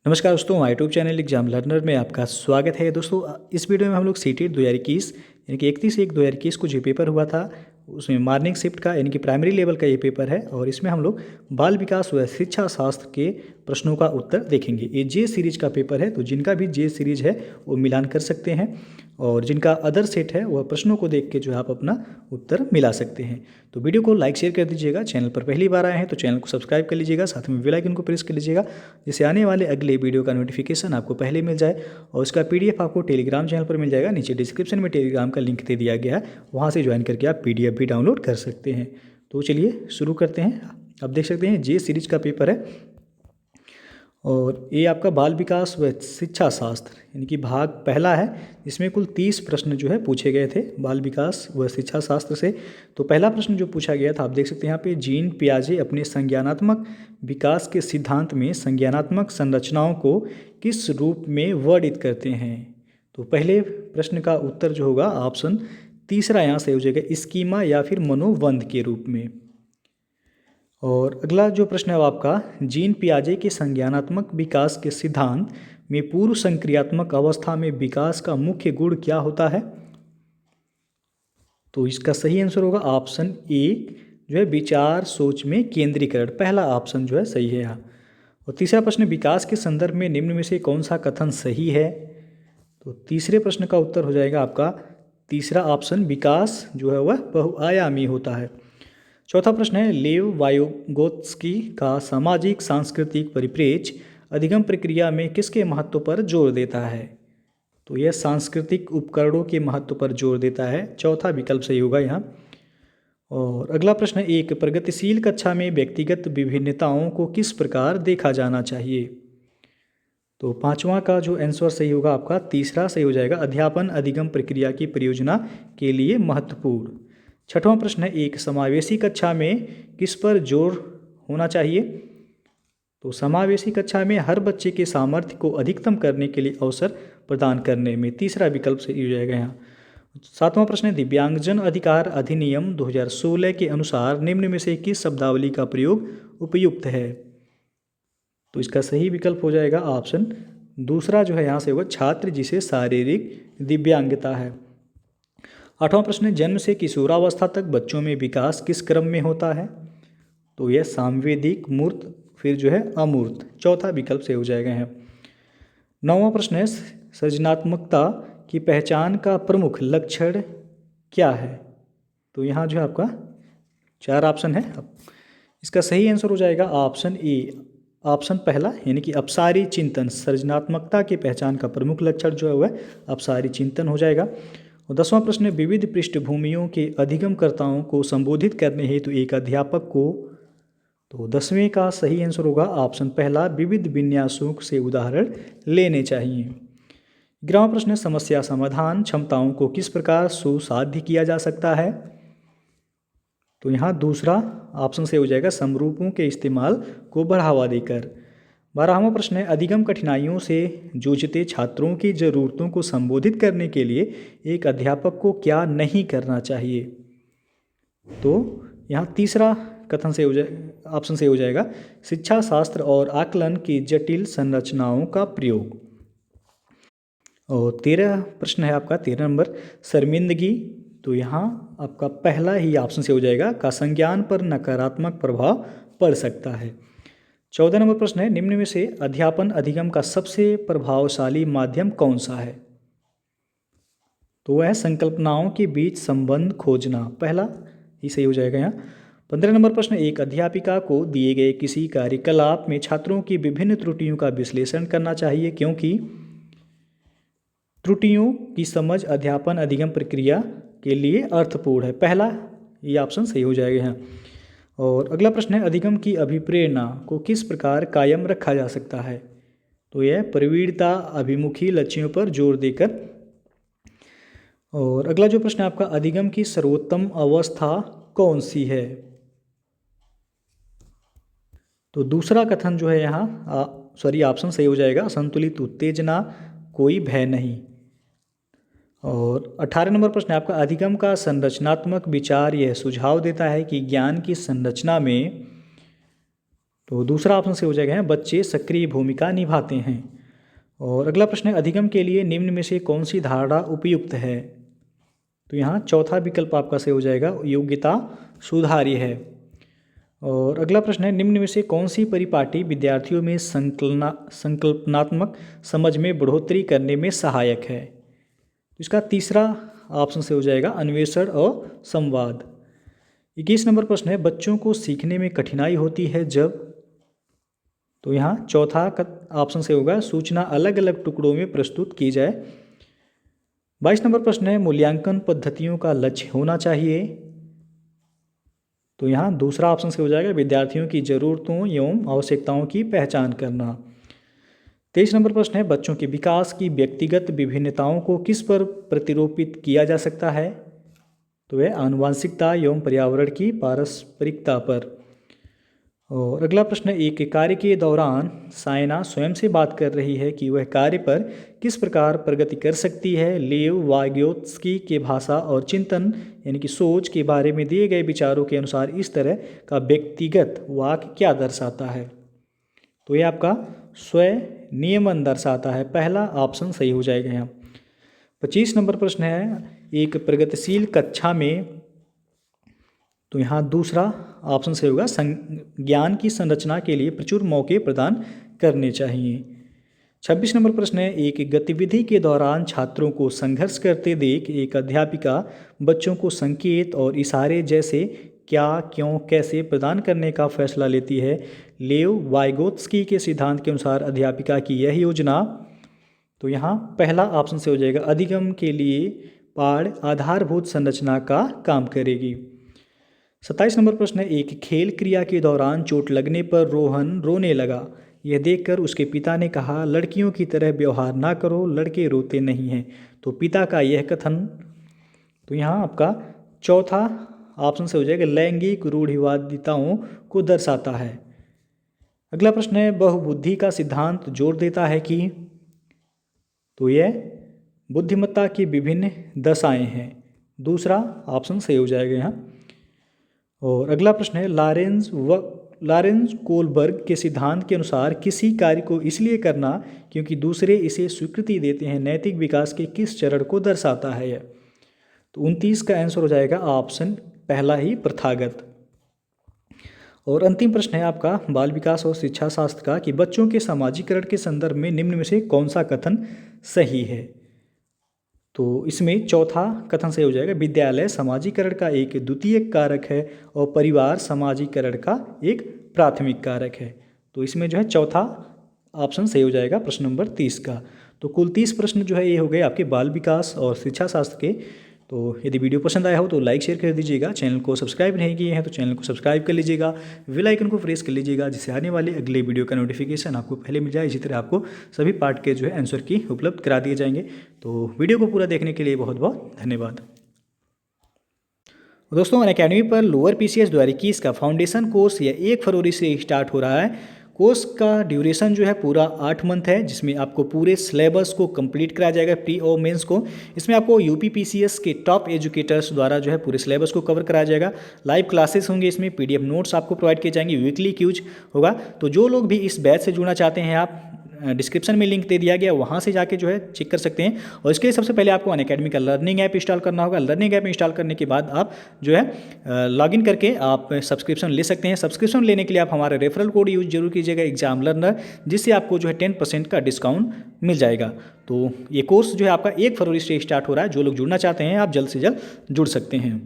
नमस्कार दोस्तों, हमारे यूट्यूब चैनल एग्जाम लर्नर में आपका स्वागत है। दोस्तों, इस वीडियो में हम लोग सीटेट 2021 यानी कि 31/1/2021 को जो पेपर हुआ था उसमें मॉर्निंग शिफ्ट का यानी कि प्राइमरी लेवल का ये पेपर है और इसमें हम लोग बाल विकास व शिक्षा शास्त्र के प्रश्नों का उत्तर देखेंगे। ये जे सीरीज का पेपर है, तो जिनका भी जे सीरीज है वो मिलान कर सकते हैं और जिनका अदर सेट है वह प्रश्नों को देख के जो है आप अपना उत्तर मिला सकते हैं। तो वीडियो को लाइक शेयर कर दीजिएगा। चैनल पर पहली बार आए हैं तो चैनल को सब्सक्राइब कर लीजिएगा, साथ में बेल आइकन को प्रेस कर लीजिएगा जिससे आने वाले अगले वीडियो का नोटिफिकेशन आपको पहले मिल जाए। और उसका पीडीएफ आपको टेलीग्राम चैनल पर मिल जाएगा। नीचे डिस्क्रिप्शन में टेलीग्राम का लिंक दे दिया गया है, वहाँ से ज्वाइन करके आप पीडीएफ भी डाउनलोड कर सकते हैं। तो चलिए शुरू करते हैं। अब देख सकते हैं जे सीरीज का पेपर है और ये आपका बाल विकास व शिक्षा शास्त्र यानी कि भाग पहला है। इसमें कुल 30 प्रश्न जो है पूछे गए थे बाल विकास व शिक्षा शास्त्र से। तो पहला प्रश्न जो पूछा गया था, आप देख सकते हैं यहाँ पे, जीन पियाजे अपने संज्ञानात्मक विकास के सिद्धांत में संज्ञानात्मक संरचनाओं को किस रूप में वर्णित करते हैं। तो पहले प्रश्न का उत्तर जो होगा ऑप्शन तीसरा यहाँ से हो जाएगा, स्कीमा या फिर मनोबंध के रूप में। और अगला जो प्रश्न है वो आपका, जीन पियाजे के संज्ञानात्मक विकास के सिद्धांत में पूर्व संक्रियात्मक अवस्था में विकास का मुख्य गुण क्या होता है। तो इसका सही आंसर होगा ऑप्शन ए जो है, विचार सोच में केंद्रीकरण। पहला ऑप्शन जो है सही है यहाँ। और तीसरा प्रश्न, विकास के संदर्भ में निम्न में से कौन सा कथन सही है। तो तीसरे प्रश्न का उत्तर हो जाएगा आपका तीसरा ऑप्शन, विकास जो है वह बहुआयामी होता है। चौथा प्रश्न है, लेव वायोगोत्स्की का सामाजिक सांस्कृतिक परिप्रेक्ष्य अधिगम प्रक्रिया में किसके महत्व पर जोर देता है। तो यह सांस्कृतिक उपकरणों के महत्व पर जोर देता है। चौथा विकल्प सही होगा यहाँ। और अगला प्रश्न है, एक प्रगतिशील कक्षा में व्यक्तिगत विभिन्नताओं को किस प्रकार देखा जाना चाहिए। तो पांचवा का जो आंसर सही होगा आपका तीसरा सही हो जाएगा, अध्यापन अधिगम प्रक्रिया की परियोजना के लिए महत्वपूर्ण। छठवां प्रश्न है, एक समावेशी कक्षा में किस पर जोर होना चाहिए। तो समावेशी कक्षा में हर बच्चे के सामर्थ्य को अधिकतम करने के लिए अवसर प्रदान करने में। तीसरा विकल्प सही हो जाएगा यहाँ। सातवां प्रश्न है, दिव्यांगजन अधिकार अधिनियम 2016 के अनुसार निम्न में से किस शब्दावली का प्रयोग उपयुक्त है। तो इसका सही विकल्प हो जाएगा ऑप्शन दूसरा जो है यहाँ से होगा, छात्र जिसे शारीरिक दिव्यांगता है। आठवां प्रश्न है, जन्म से किशोरावस्था तक बच्चों में विकास किस क्रम में होता है। तो यह सांवेदिक, मूर्त, फिर जो है अमूर्त। चौथा विकल्प से हो जाएगा यहाँ। नौवां प्रश्न है, सृजनात्मकता की पहचान का प्रमुख लक्षण क्या है। तो यहाँ जो है आपका 4 ऑप्शन है। इसका सही आंसर हो जाएगा ऑप्शन ए, ऑप्शन पहला यानी कि अपसारी चिंतन। सृजनात्मकता की पहचान का प्रमुख लक्षण जो है वह अपसारी चिंतन हो जाएगा। और 10वां प्रश्न, विविध पृष्ठभूमियों के अधिगमकर्ताओं को संबोधित करने हेतु एक अध्यापक को। तो 10वें का सही आंसर होगा ऑप्शन पहला, विविध विन्यासों से उदाहरण लेने चाहिए। 11वां प्रश्न, समस्या समाधान क्षमताओं को किस प्रकार सुसाध्य किया जा सकता है। तो यहाँ दूसरा ऑप्शन से हो जाएगा, समरूपों के इस्तेमाल को बढ़ावा देकर। 12वां प्रश्न है, अधिगम कठिनाइयों से जूझते छात्रों की ज़रूरतों को संबोधित करने के लिए एक अध्यापक को क्या नहीं करना चाहिए। तो यहाँ तीसरा कथन से हो जाए ऑप्शन से हो जाएगा, शिक्षा शास्त्र और आकलन की जटिल संरचनाओं का प्रयोग। और 13 प्रश्न है आपका 13 नंबर, शर्मिंदगी। तो यहाँ आपका पहला ही ऑप्शन से हो जाएगा, का संज्ञान पर नकारात्मक प्रभाव पड़ सकता है। 14 नंबर प्रश्न है, निम्न में से अध्यापन अधिगम का सबसे प्रभावशाली माध्यम कौन सा है। तो वह है संकल्पनाओं के बीच संबंध खोजना। पहला ही सही हो जाएगा यहाँ। 15 नंबर प्रश्न, एक अध्यापिका को दिए गए किसी कार्यकलाप में छात्रों की विभिन्न त्रुटियों का विश्लेषण करना चाहिए क्योंकि त्रुटियों की समझ अध्यापन अधिगम प्रक्रिया के लिए अर्थपूर्ण है। पहला ये ऑप्शन सही हो जाएगा यहाँ। और अगला प्रश्न है, अधिगम की अभिप्रेरणा को किस प्रकार कायम रखा जा सकता है। तो यह प्रवीणता अभिमुखी लक्ष्यों पर जोर देकर। और अगला जो प्रश्न है आपका, अधिगम की सर्वोत्तम अवस्था कौन सी है। तो दूसरा कथन जो है यहाँ ऑप्शन सही हो जाएगा, असंतुलित उत्तेजना, कोई भय नहीं। और 18 नंबर प्रश्न है आपका, अधिगम का संरचनात्मक विचार यह सुझाव देता है कि ज्ञान की संरचना में तो दूसरा ऑप्शन से हो जाएगा बच्चे सक्रिय भूमिका निभाते हैं। और अगला प्रश्न है अधिगम के लिए निम्न में से कौन सी धारणा उपयुक्त है। तो यहाँ चौथा विकल्प आपका सही हो जाएगा, योग्यता सुधारी है। और अगला प्रश्न है निम्न में से कौन सी परिपाटी विद्यार्थियों में संकल्पनात्मक समझ में बढ़ोतरी करने में सहायक है। तो इसका तीसरा ऑप्शन से हो जाएगा अन्वेषण और संवाद। 21 नंबर प्रश्न है बच्चों को सीखने में कठिनाई होती है जब। तो यहाँ चौथा ऑप्शन से होगा सूचना अलग अलग टुकड़ों में प्रस्तुत की जाए। 22 नंबर प्रश्न है मूल्यांकन पद्धतियों का लक्ष्य होना चाहिए। तो यहाँ दूसरा ऑप्शन से हो जाएगा विद्यार्थियों की ज़रूरतों एवं आवश्यकताओं की पहचान करना। 23 नंबर प्रश्न है बच्चों के विकास की व्यक्तिगत विभिन्नताओं को किस पर प्रतिरूपित किया जा सकता है। तो वह आनुवंशिकता एवं पर्यावरण की पारस्परिकता पर। और अगला प्रश्न है एक कार्य के दौरान सायना स्वयं से बात कर रही है कि वह कार्य पर किस प्रकार प्रगति कर सकती है। लेव वाग्योत्स्की के भाषा और चिंतन यानी कि सोच के बारे में दिए गए विचारों के अनुसार इस तरह का व्यक्तिगत वाक्य क्या दर्शाता है। तो ये आपका स्व नियमन दर्शाता है। पहला ऑप्शन सही हो जाएगा यहाँ। 25 नंबर प्रश्न है एक प्रगतिशील कक्षा में। तो यहाँ दूसरा ऑप्शन से होगा ज्ञान की संरचना के लिए प्रचुर मौके प्रदान करने चाहिए। 26 नंबर प्रश्न है एक गतिविधि के दौरान छात्रों को संघर्ष करते देख एक अध्यापिका बच्चों को संकेत और इशारे जैसे क्या, क्यों, कैसे प्रदान करने का फैसला लेती है। लेव वाइगोत्स्की के सिद्धांत के अनुसार अध्यापिका की यह योजना। तो यहाँ पहला ऑप्शन से हो जाएगा अधिगम के लिए पाठ आधारभूत संरचना का काम करेगी। 27 नंबर प्रश्न है एक खेल क्रिया के दौरान चोट लगने पर रोहन रोने लगा। यह देखकर उसके पिता ने कहा लड़कियों की तरह व्यवहार ना करो, लड़के रोते नहीं हैं। तो पिता का यह कथन। तो यहाँ आपका चौथा ऑप्शन से हो जाएगा लैंगिक रूढ़िवादिताओं को दर्शाता है। अगला प्रश्न है बहुबुद्धि का सिद्धांत जोर देता है कि। तो यह बुद्धिमत्ता की विभिन्न दशाएं हैं। दूसरा ऑप्शन सही हो जाएगा यहाँ। और अगला प्रश्न है लॉरेंज कोलबर्ग के सिद्धांत के अनुसार किसी कार्य को इसलिए करना क्योंकि दूसरे इसे स्वीकृति देते हैं नैतिक विकास के किस चरण को दर्शाता है यह। तो 29 का आंसर हो जाएगा ऑप्शन पहला ही प्रथागत। और अंतिम प्रश्न है आपका बाल विकास और शिक्षा शास्त्र का कि बच्चों के सामाजिकरण के संदर्भ में निम्न में से कौन सा कथन सही है। तो इसमें चौथा कथन सही हो जाएगा विद्यालय सामाजिकरण का एक द्वितीयक कारक है और परिवार सामाजिकरण का एक प्राथमिक कारक है। तो इसमें जो है चौथा ऑप्शन सही हो जाएगा प्रश्न नंबर 30 का। तो कुल 30 प्रश्न जो है ये हो गए आपके बाल विकास और शिक्षा शास्त्र के। तो यदि वीडियो पसंद आया हो तो लाइक शेयर कर दीजिएगा। चैनल को सब्सक्राइब नहीं किए हैं तो चैनल को सब्सक्राइब कर लीजिएगा, बेल आइकन को प्रेस कर लीजिएगा जिससे आने वाले अगले वीडियो का नोटिफिकेशन आपको पहले मिल जाए। इसी तरह आपको सभी पार्ट के जो है आंसर की उपलब्ध करा दिए जाएंगे। तो वीडियो को पूरा देखने के लिए बहुत बहुत धन्यवाद। दोस्तों अनअकैडमी पर लोअर PCS 2021 का फाउंडेशन कोर्स यह 1 फरवरी से स्टार्ट हो रहा है। कोर्स का ड्यूरेशन जो है पूरा 8 मंथ है जिसमें आपको पूरे सिलेबस को कंप्लीट कराया जाएगा प्री और मेंस को। इसमें आपको UP PCS के टॉप एजुकेटर्स द्वारा जो है पूरे सिलेबस को कवर कराया जाएगा। लाइव क्लासेस होंगे, इसमें PDF नोट्स आपको प्रोवाइड किए जाएंगे, वीकली क्यूज होगा। तो जो लोग भी इस बैच से जुड़ना चाहते हैं आप डिस्क्रिप्शन में लिंक दे दिया गया, वहाँ से जाके जो है चेक कर सकते हैं। और इसके लिए सबसे पहले आपको अनअकैडमी का लर्निंग ऐप इंस्टॉल करना होगा। लर्निंग ऐप इंस्टॉल करने के बाद आप जो है लॉगिन करके आप सब्सक्रिप्शन ले सकते हैं। सब्सक्रिप्शन लेने के लिए आप हमारा रेफरल कोड यूज जरूर कीजिएगा एग्जाम लर्नर, जिससे आपको जो है 10% का डिस्काउंट मिल जाएगा। तो ये कोर्स जो है आपका 1 फरवरी से स्टार्ट हो रहा है। जो लोग जुड़ना चाहते हैं आप जल्द से जल्द जुड़ सकते हैं।